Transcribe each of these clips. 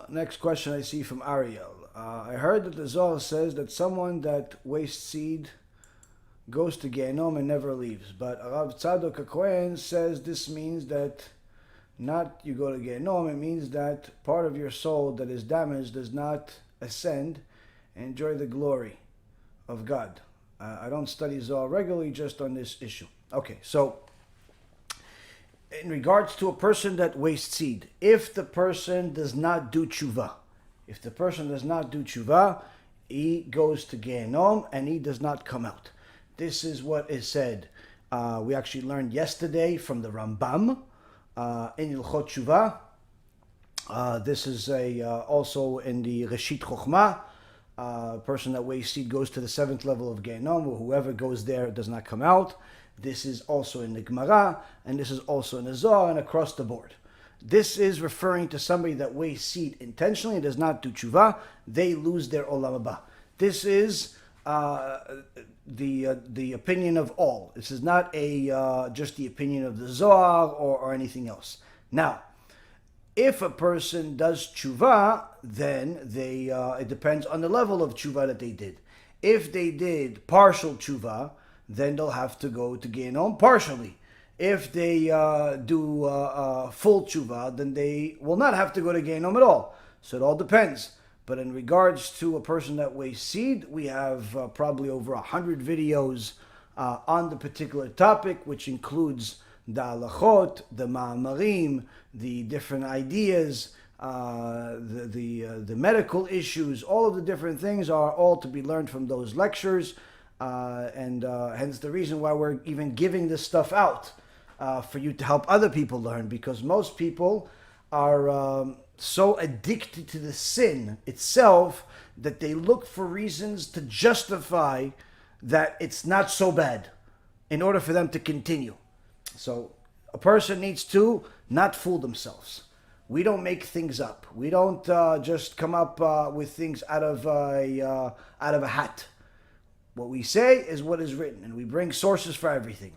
Next question I see from Ariel. I heard that the Zohar says that someone that wastes seed goes to Gehenom and never leaves. But Rav Tzadok HaKohen says this means that not you go to Gehenom, it means that part of your soul that is damaged does not ascend and enjoy the glory of God. I don't study Zohar regularly just on this issue. Okay, so in regards to a person that wastes seed, if the person does not do chuva, he goes to Gehenom and he does not come out. This is what is said. We actually learned yesterday from the Rambam in Ilchot Tshuva. This is also in the Reshit Chochmah. A person that wastes seed goes to the 7th level of Gehenom, or whoever goes there does not come out. This is also in the Gemara, and this is also in the Zohar, and across the board. This is referring to somebody that wastes seed intentionally and does not do tshuva. They lose their olam haba. This is the opinion of all. This is not just the opinion of the Zohar or anything else. Now, if a person does tshuva, then it depends on the level of tshuva that they did. If they did partial tshuva, then they'll have to go to Gehenom partially. If they do full tshuva, then they will not have to go to Gehenom at all. So it all depends. But in regards to a person that wastes seed, we have probably over 100 videos on the particular topic, which includes the halachot, the ma'amarim, the different ideas, the medical issues. All of the different things are all to be learned from those lectures. And hence the reason why we're even giving this stuff out for you to help other people learn, because most people are so addicted to the sin itself that they look for reasons to justify that it's not so bad in order for them to continue. So a person needs to not fool themselves. We don't make things up. We don't just come up with things out of a hat. What we say is what is written, and we bring sources for everything.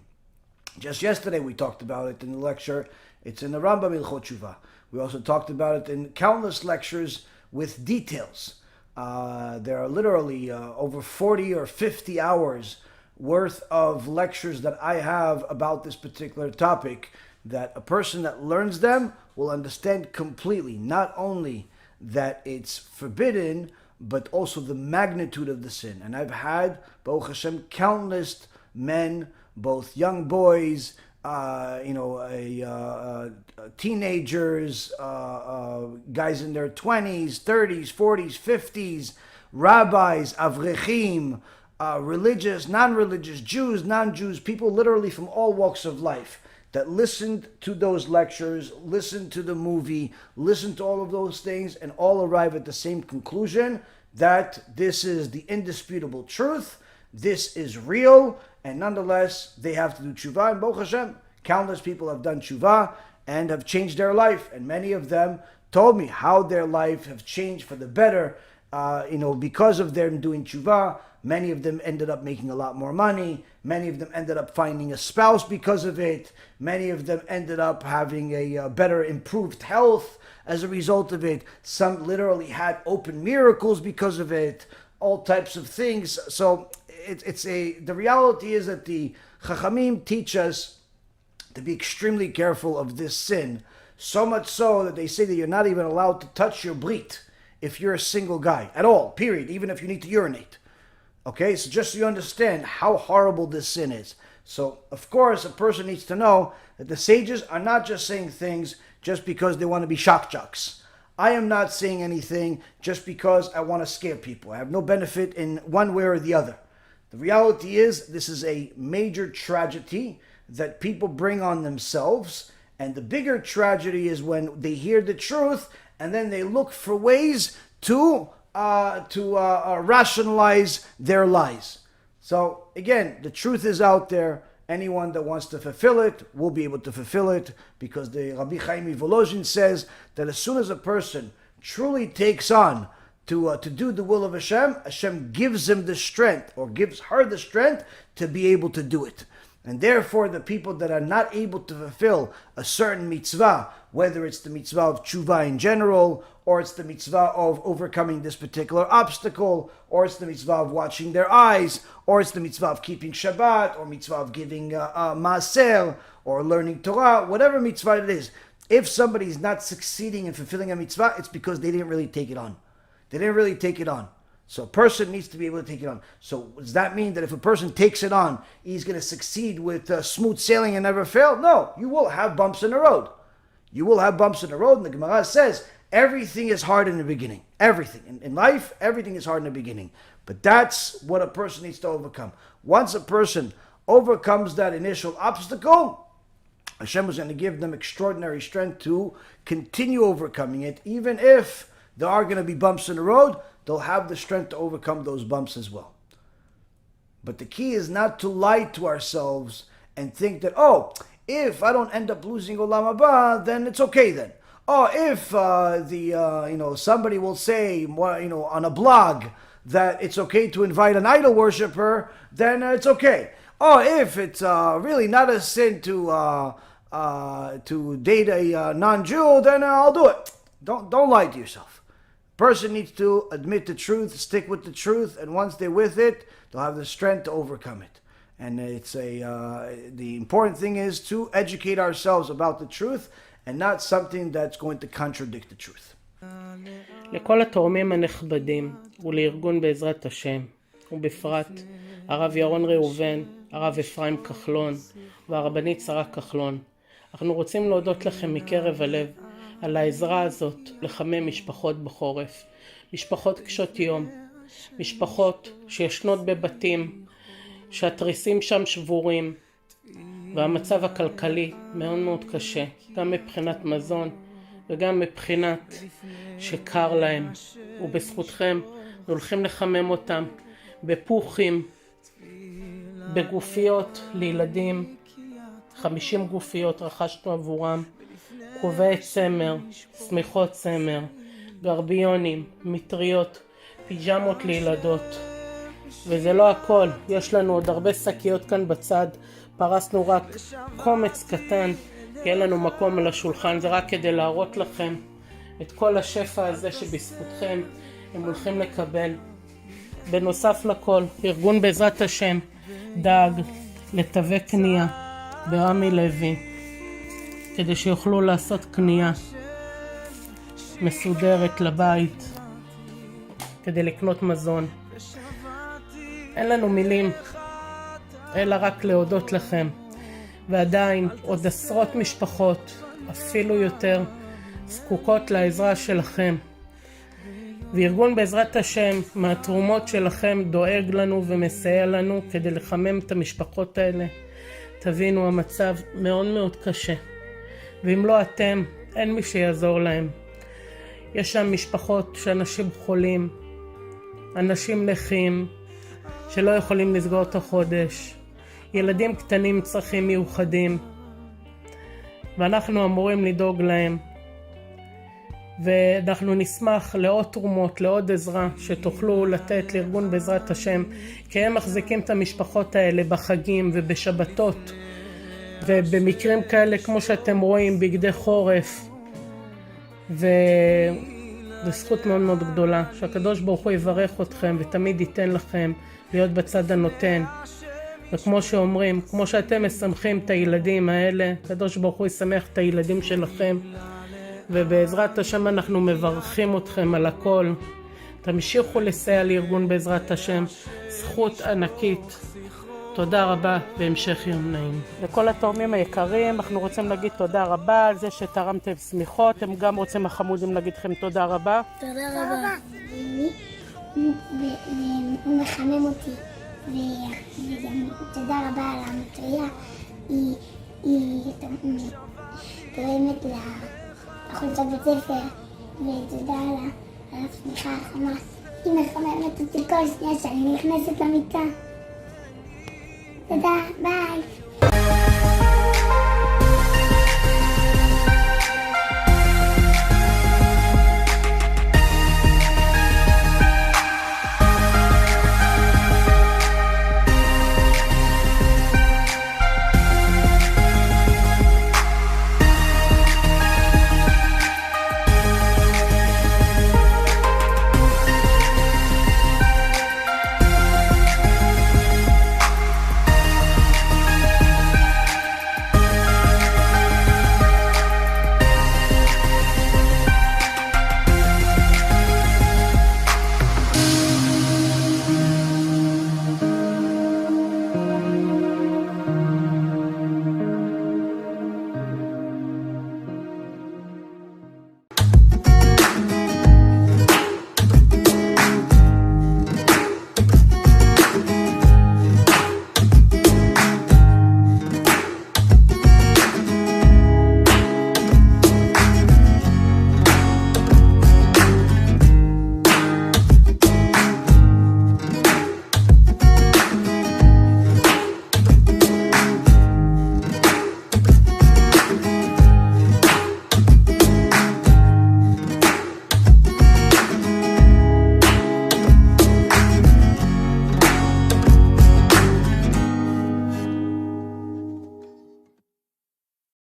Just yesterday we talked about it in the lecture. It's in the Rambam Ilchot Tshuva. We also talked about it in countless lectures with details. There are literally over 40 or 50 hours worth of lectures that I have about this particular topic, that a person that learns them will understand completely, not only that it's forbidden, but also the magnitude of the sin. And I've had, Baruch Hashem, countless men, both young boys, teenagers, guys in their 20s, 30s, 40s, 50s, rabbis, avrechim, religious, non-religious, Jews, non-Jews, people literally from all walks of life that listened to those lectures, listened to the movie, listened to all of those things, and all arrive at the same conclusion that this is the indisputable truth, this is real, and nonetheless, they have to do tshuva. And Baruch Hashem, countless people have done tshuva and have changed their life, and many of them told me how their life have changed for the better, because of them doing tshuva. Many of them ended up making a lot more money. Many of them ended up finding a spouse because of it. Many of them ended up having a better improved health as a result of it. Some literally had open miracles because of it. All types of things. So the reality is that the Chachamim teach us to be extremely careful of this sin. So much so that they say that you're not even allowed to touch your brit if you're a single guy at all, period, even if you need to urinate. Okay, so just so you understand how horrible this sin is. So, of course, a person needs to know that the sages are not just saying things just because they want to be shock jocks. I am not saying anything just because I want to scare people. I have no benefit in one way or the other. The reality is, this is a major tragedy that people bring on themselves. And the bigger tragedy is when they hear the truth and then they look for ways to rationalize their lies. So again, the truth is out there. Anyone that wants to fulfill it will be able to fulfill it, because the Rabbi Chaim Volozhin says that as soon as a person truly takes on to do the will of Hashem, Hashem gives him the strength, or gives her the strength to be able to do it. And therefore, the people that are not able to fulfill a certain mitzvah, whether it's the mitzvah of chuva in general, or it's the mitzvah of overcoming this particular obstacle, or it's the mitzvah of watching their eyes, or it's the mitzvah of keeping Shabbat, or mitzvah of giving maaser, or learning Torah, whatever mitzvah it is. If somebody is not succeeding in fulfilling a mitzvah, it's because they didn't really take it on. They didn't really take it on. So a person needs to be able to take it on. So does that mean that if a person takes it on, he's going to succeed with smooth sailing and never fail? No, you will have bumps in the road. You will have bumps in the road. And the Gemara says, everything is hard in the beginning. Everything. In life, everything is hard in the beginning. But that's what a person needs to overcome. Once a person overcomes that initial obstacle, Hashem is going to give them extraordinary strength to continue overcoming it. Even if there are going to be bumps in the road, they'll have the strength to overcome those bumps as well. But the key is not to lie to ourselves and think that, oh, if I don't end up losing Olam Haba, then it's okay then. Oh, if somebody will say, on a blog that it's okay to invite an idol worshiper, then it's okay. Oh, if it's really not a sin to date a non-Jew, then I'll do it. Don't lie to yourself. Person needs to admit the truth, stick with the truth, and once they're with it, they'll have the strength to overcome it. And it's the important thing is to educate ourselves about the truth, and not something that's going to contradict the truth. לכל התורמים הנכבדים ולארגון בעזרת השם, ובפרט הרב ירון ראובן, הרב אפרים כחלון והרבנית שרה כחלון, אנחנו רוצים להודות לכם מקרב הלב על העזרה הזאת לחמם משפחות בחורף, משפחות קשות יום, משפחות שישנות בבתים שהתריסים שם שבורים והמצב הכלכלי מאוד מאוד קשה, גם מבחינת מזון וגם מבחינת שקר להם, ובזכותכם הולכים לחמם אותם בפוחים, בגופיות לילדים, 50 גופיות רכשנו עבורם, כובעי צמר, סמיכות צמר, גרביונים, מטריות, פיג'מות לילדות. וזה לא הכל, יש לנו עוד הרבה שקיות כאן בצד, פרסנו רק קומץ קטן, כי אין לנו מקום על השולחן, זה רק כדי להראות לכם את כל השפע הזה שבזכותכם הם הולכים לקבל. בנוסף לכל, ארגון בעזרת השם דאג לתווי קנייה ברמי לוי, כדי שיוכלו לעשות קנייה מסודרת לבית, כדי לקנות מזון. אין לנו מילים, אלא רק להודות לכם. ועדיין עוד עשרות משפחות, אפילו יותר, זקוקות לעזרה שלכם. וארגון בעזרת השם, מהתרומות שלכם, דואג לנו ומסייע לנו כדי לחמם את המשפחות האלה. תבינו, המצב מאוד מאוד קשה. ואם לא אתם, אין מי שיעזור להם. יש שם משפחות שאנשים חולים, אנשים נכים, שלא יכולים לסגור את החודש, ילדים קטנים עם צרכים מיוחדים, ואנחנו אמורים לדאוג להם. ואנחנו נשמח לעוד תרומות, לעוד עזרה שתוכלו לתת לארגון בעזרת השם, כי הם מחזיקים את המשפחות האלה בחגים ובשבתות, ובמקרים כאלה כמו שאתם רואים, בגדי חורף. וזו זכות מאוד מאוד גדולה, שהקדוש ברוך הוא יברך אתכם ותמיד ייתן לכם להיות בצד הנותן. וכמו שאומרים, כמו שאתם משמחים את הילדים האלה, הקדוש ברוך הוא ישמח את הילדים שלכם. ובעזרת השם אנחנו מברכים אתכם על הכל. תמשיכו לסייע לארגון בעזרת השם, זכות ענקית. תודה רבה והמשך יום נעים. לכל התורמים היקרים, אנחנו רוצים להגיד תודה רבה על זה שתרמתם סמיכות. הם גם רוצים החמודים להגיד לכם תודה רבה. תודה רבה. הוא מחמם אותי, וגם תודה רבה על המטריה. היא תורמת לחולצת בית ספר, ותודה על הסמיכה החמה. היא מחממת אותי כל שנייה שאני נכנסת למיטה. תודה, ביי.